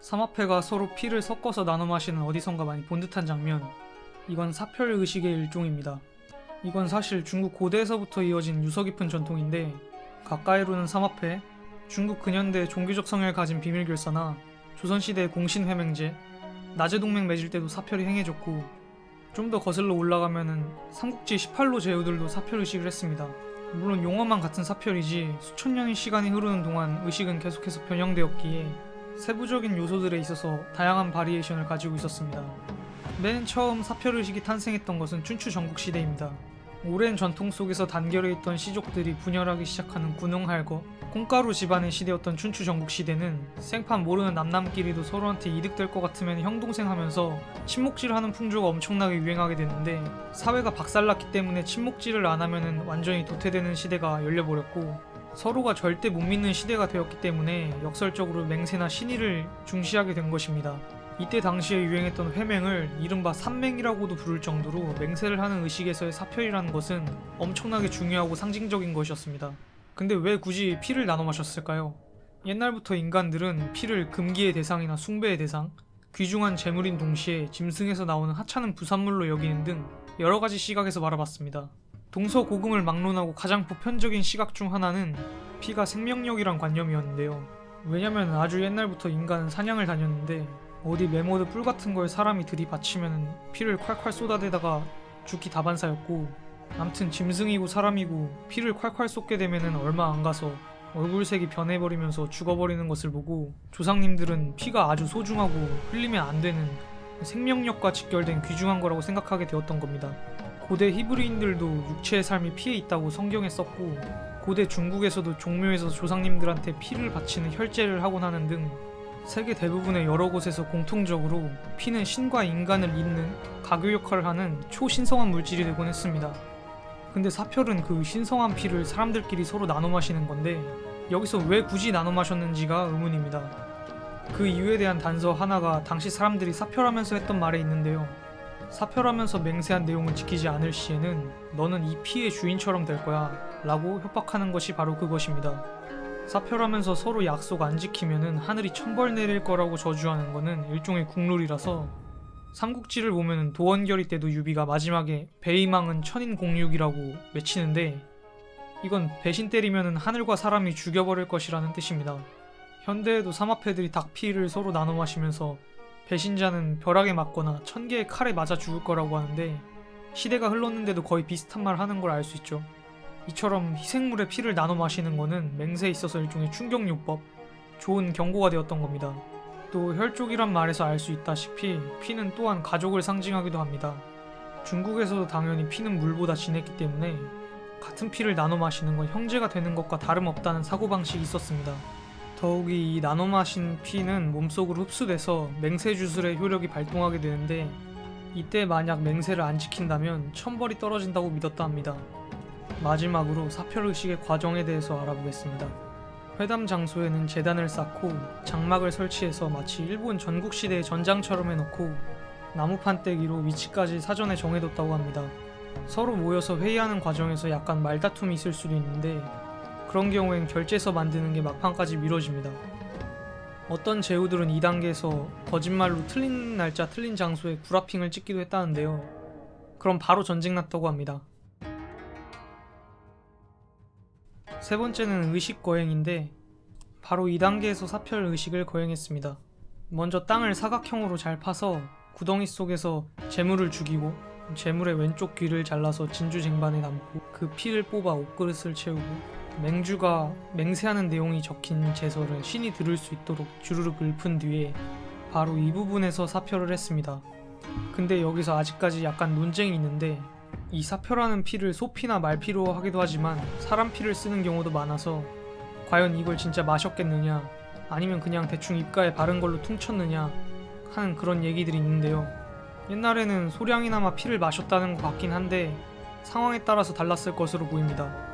삼합회가 서로 피를 섞어서 나눠 마시는 어디선가 많이 본 듯한 장면. 이건 사별의식의 일종입니다. 이건 사실 중국 고대에서부터 이어진 유서 깊은 전통인데, 가까이로는 삼합회, 중국 근현대 종교적 성향을 가진 비밀결사나 조선시대의 공신회맹제, 나제동맹 맺을 때도 사별이 행해졌고, 좀 더 거슬러 올라가면은 삼국지 18로 제후들도 사별의식을 했습니다. 물론 용어만 같은 사별이지 수천 년의 시간이 흐르는 동안 의식은 계속해서 변형되었기에 세부적인 요소들에 있어서 다양한 바리에이션을 가지고 있었습니다. 맨 처음 사별의식이 탄생했던 것은 춘추 전국시대입니다. 오랜 전통 속에서 단결해 있던 시족들이 분열하기 시작하는 군웅할거, 콩가루 집안의 시대였던 춘추 전국시대는 생판 모르는 남남끼리도 서로한테 이득될 것 같으면 형동생 하면서 친목질하는 풍조가 엄청나게 유행하게 됐는데, 사회가 박살났기 때문에 친목질을 안 하면은 완전히 도태되는 시대가 열려버렸고, 서로가 절대 못 믿는 시대가 되었기 때문에 역설적으로 맹세나 신의를 중시하게 된 것입니다. 이때 당시에 유행했던 회맹을 이른바 삼맹이라고도 부를 정도로 맹세를 하는 의식에서의 사별이라는 것은 엄청나게 중요하고 상징적인 것이었습니다. 근데 왜 굳이 피를 나눠 마셨을까요? 옛날부터 인간들은 피를 금기의 대상이나 숭배의 대상, 귀중한 재물인 동시에 짐승에서 나오는 하찮은 부산물로 여기는 등 여러가지 시각에서 바라봤습니다. 동서고금을 막론하고 가장 보편적인 시각 중 하나는 피가 생명력이란 관념이었는데요. 왜냐면 아주 옛날부터 인간은 사냥을 다녔는데 어디 메모드 뿔 같은 거에 사람이 들이받치면 피를 콸콸 쏟아대다가 죽기 다반사였고, 암튼 짐승이고 사람이고 피를 콸콸 쏟게 되면은 얼마 안 가서 얼굴색이 변해버리면서 죽어버리는 것을 보고 조상님들은 피가 아주 소중하고 흘리면 안 되는 생명력과 직결된 귀중한 거라고 생각하게 되었던 겁니다. 고대 히브리인들도 육체의 삶이 피에 있다고 성경에 썼고, 고대 중국에서도 종묘에서 조상님들한테 피를 바치는 혈제를 하곤 하는 등 세계 대부분의 여러 곳에서 공통적으로 피는 신과 인간을 잇는 가교 역할을 하는 초신성한 물질이 되곤 했습니다. 근데 사별은 그 신성한 피를 사람들끼리 서로 나눠 마시는 건데, 여기서 왜 굳이 나눠 마셨는지가 의문입니다. 그 이유에 대한 단서 하나가 당시 사람들이 사별하면서 했던 말에 있는데요. 사별하면서 맹세한 내용을 지키지 않을 시에는 너는 이 피의 주인처럼 될 거야 라고 협박하는 것이 바로 그것입니다. 사별하면서 서로 약속 안 지키면은 하늘이 천벌 내릴 거라고 저주하는 거는 일종의 국룰이라서, 삼국지를 보면은 도원결의 때도 유비가 마지막에 배이망은 천인공육이라고 외치는데, 이건 배신 때리면은 하늘과 사람이 죽여버릴 것이라는 뜻입니다. 현대에도 삼합회들이 닭피를 서로 나눠 마시면서 배신자는 벼락에 맞거나 1000개의 칼에 맞아 죽을 거라고 하는데, 시대가 흘렀는데도 거의 비슷한 말 하는 걸 알 수 있죠. 이처럼 희생물의 피를 나눠 마시는 거는 맹세에 있어서 일종의 충격요법, 좋은 경고가 되었던 겁니다. 또 혈족이란 말에서 알 수 있다시피 피는 또한 가족을 상징하기도 합니다. 중국에서도 당연히 피는 물보다 진했기 때문에 같은 피를 나눠 마시는 건 형제가 되는 것과 다름없다는 사고방식이 있었습니다. 더욱이 이 나눠 마신 피는 몸속으로 흡수돼서 맹세 주술의 효력이 발동하게 되는데, 이때 만약 맹세를 안 지킨다면 천벌이 떨어진다고 믿었다 합니다. 마지막으로 사별의식의 과정에 대해서 알아보겠습니다. 회담 장소에는 제단을 쌓고 장막을 설치해서 마치 일본 전국시대의 전장처럼 해놓고 나무판떼기로 위치까지 사전에 정해뒀다고 합니다. 서로 모여서 회의하는 과정에서 약간 말다툼이 있을 수도 있는데, 그런 경우엔 결제서 만드는 게 막판까지 미뤄집니다. 어떤 제후들은 2단계에서 거짓말로 틀린 날짜 틀린 장소에 구라핑을 찍기도 했다는데요. 그럼 바로 전쟁 났다고 합니다. 세 번째는 의식 거행인데, 바로 2단계에서 사별 의식을 거행했습니다. 먼저 땅을 사각형으로 잘 파서 구덩이 속에서 재물을 죽이고, 재물의 왼쪽 귀를 잘라서 진주쟁반에 담고 그 피를 뽑아 옷그릇을 채우고, 맹주가 맹세하는 내용이 적힌 제서를 신이 들을 수 있도록 주르륵 읊은 뒤에 바로 이 부분에서 사별을 했습니다. 근데 여기서 아직까지 약간 논쟁이 있는데, 이 사별하는 피를 소피나 말피로 하기도 하지만 사람 피를 쓰는 경우도 많아서 과연 이걸 진짜 마셨겠느냐, 아니면 그냥 대충 입가에 바른 걸로 퉁쳤느냐 하는 그런 얘기들이 있는데요. 옛날에는 소량이나마 피를 마셨다는 것 같긴 한데 상황에 따라서 달랐을 것으로 보입니다.